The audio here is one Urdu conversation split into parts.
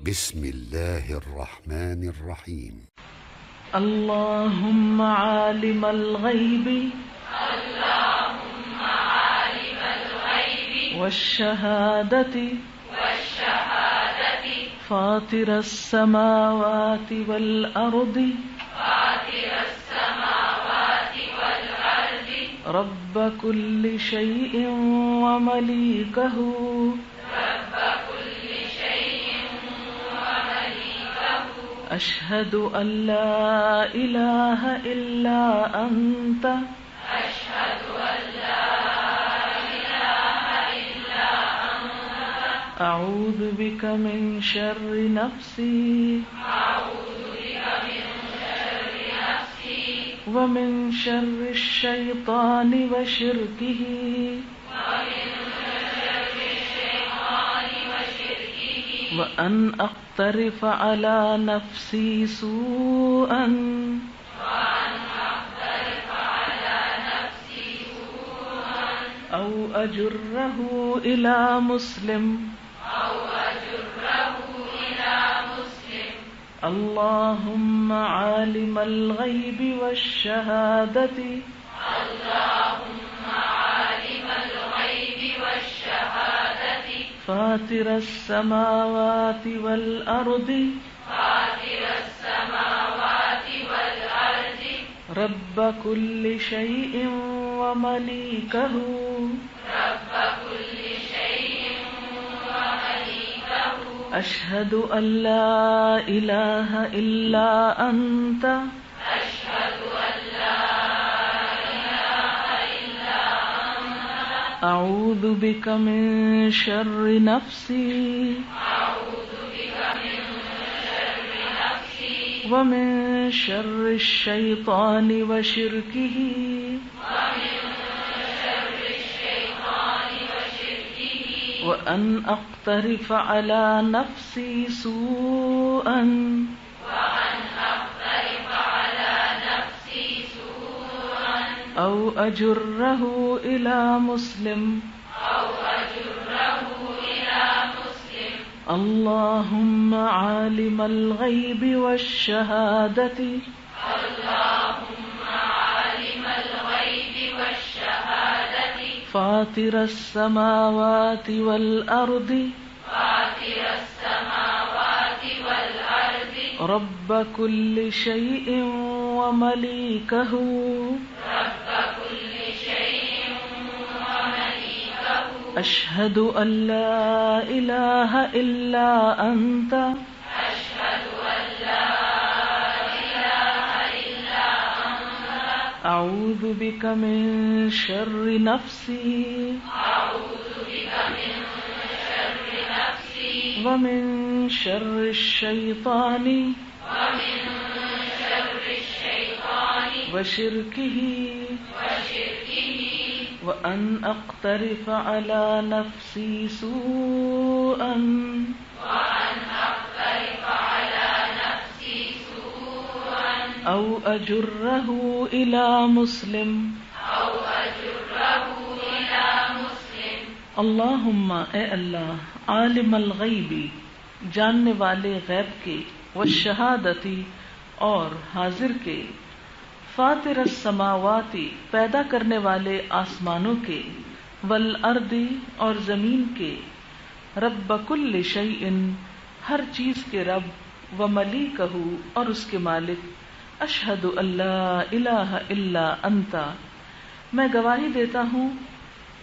بسم الله الرحمن الرحيم. اللهم عالم الغيب والشهادة فاطر السماوات والأرض رب كل شيء ومليكه أشهد أن لا إله إلا أنت أعوذ بك من شر نفسي ومن شر الشيطان وشركه وأن أقترف على نفسي سوءا أو أجره إلى مسلم اللهم عالم الغيب والشهادة فاطر السماوات والأرض رب كل شيء ومليكه أشهد أن لا إله إلا أنت أعوذ بك من شر نفسي ومن شر الشيطان وشركه وأن أقترف على نفسي سوءا أو أجره إلى مسلم اللهم عالم الغيب والشهادة فاطر السماوات والأرض رب كل شيء ومليكه أشهد أن لا إله إلا أنت أعوذ بك من شر نفسي ومن شر الشيطان وشركه وأن أقترف على نفسي سوءا أو أجره إلى مسلم اللہم اے اللہ عالم الغیبی جاننے والے غیب کے والشہادتی اور حاضر کے فاطر السماواتی پیدا کرنے والے آسمانوں کے والارضی اور زمین کے رب کل شیء ہر چیز کے رب وملیکہ اور اس کے مالک اشہد ان لا الہ الا انت میں گواہی دیتا ہوں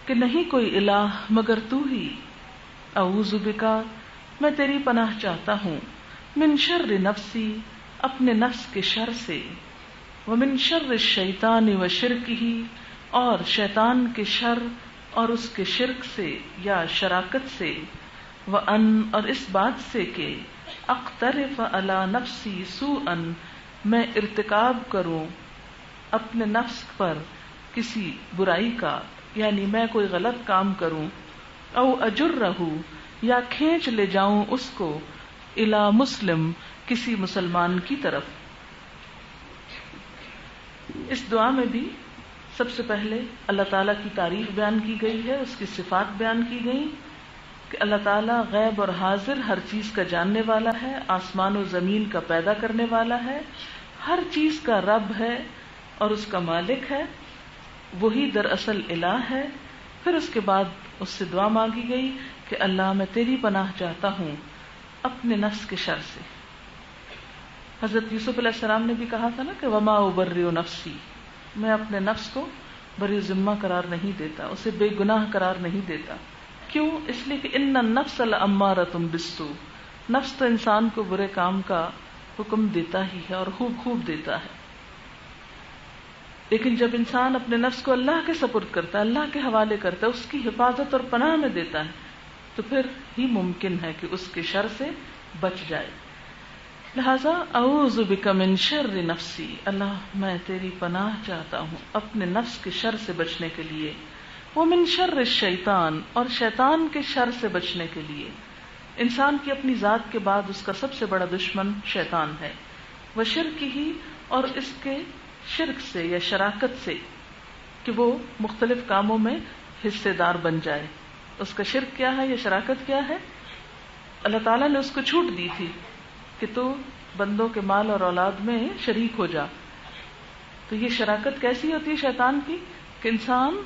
کہ نہیں کوئی الہ مگر تو ہی اعوذ بکا میں تیری پناہ چاہتا ہوں من شر نفسی اپنے نفس کے شر سے ومن شر الشیطان وشرکہ اور شیطان کے شر اور اس کے شرک سے یا شراکت سے وان اور اس بات سے کہ اقترف علی نفسی سوءا میں ارتکاب کروں اپنے نفس پر کسی برائی کا یعنی میں کوئی غلط کام کروں او اجرہ یا کھینچ لے جاؤں اس کو الی مسلم کسی مسلمان کی طرف. اس دعا میں بھی سب سے پہلے اللہ تعالیٰ کی تعریف بیان کی گئی ہے، اس کی صفات بیان کی گئی کہ اللہ تعالیٰ غیب اور حاضر ہر چیز کا جاننے والا ہے، آسمان و زمین کا پیدا کرنے والا ہے، ہر چیز کا رب ہے اور اس کا مالک ہے، وہی دراصل الہ ہے۔ پھر اس کے بعد اس سے دعا مانگی گئی کہ اللہ میں تیری پناہ چاہتا ہوں اپنے نفس کے شر سے۔ حضرت یوسف علیہ السلام نے بھی کہا تھا نا کہ وما ابرئ نفسی، میں اپنے نفس کو بری ذمہ قرار نہیں دیتا، اسے بے گناہ قرار نہیں دیتا۔ کیوں؟ اس لیے کہ ان النفس لامارۃ بالسوء، نفس تو انسان کو برے کام کا حکم دیتا ہی ہے اور خوب خوب دیتا ہے، لیکن جب انسان اپنے نفس کو اللہ کے سپرد کرتا ہے، اللہ کے حوالے کرتا ہے، اس کی حفاظت اور پناہ میں دیتا ہے، تو پھر ہی ممکن ہے کہ اس کے شر سے بچ جائے۔ لہذا اعوذ بک من شر نفسی، اللہ میں تیری پناہ چاہتا ہوں اپنے نفس کے شر سے بچنے کے لیے، ومن شر الشیطان، اور شیطان کے شر سے بچنے کے لیے۔ انسان کی اپنی ذات کے بعد اس کا سب سے بڑا دشمن شیطان ہے، وشرکہ، اور اس کے شرک سے یا شراکت سے کہ وہ مختلف کاموں میں حصے دار بن جائے۔ اس کا شرک کیا ہے یا شراکت کیا ہے؟ اللہ تعالیٰ نے اس کو چھوٹ دی تھی کہ تو بندوں کے مال اور اولاد میں شریک ہو جا، تو یہ شراکت کیسی ہوتی ہے شیطان کی کہ انسان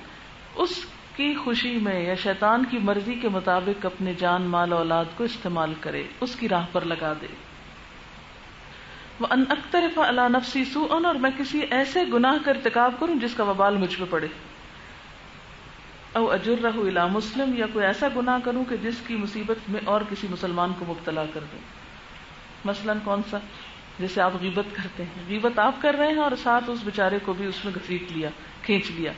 اس کی خوشی میں یا شیطان کی مرضی کے مطابق اپنے جان مال اولاد کو استعمال کرے، اس کی راہ پر لگا دے۔ وَأَنْ أَقْتَرِفَ عَلَى نَفْسِي سُوءًا، اور میں کسی ایسے گناہ کا ارتکاب کروں جس کا وبال مجھ پہ پڑے، او اجرہ الی مسلم، یا کوئی ایسا گناہ کروں کہ جس کی مصیبت میں اور کسی مسلمان کو مبتلا کر دوں۔ مثلاً کون سا؟ جیسے آپ غیبت کرتے ہیں، غیبت آپ کر رہے ہیں اور ساتھ اس بیچارے کو بھی اس میں گھسیٹ لیا، کھینچ لیا۔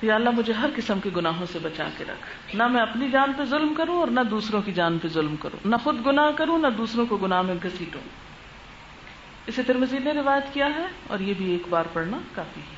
یا اللہ مجھے ہر قسم کے گناہوں سے بچا کے رکھ، نہ میں اپنی جان پہ ظلم کروں اور نہ دوسروں کی جان پہ ظلم کروں، نہ خود گناہ کروں نہ دوسروں کو گناہ میں گھسیٹوں۔ اسے ترمذی نے روایت کیا ہے اور یہ بھی ایک بار پڑھنا کافی ہے۔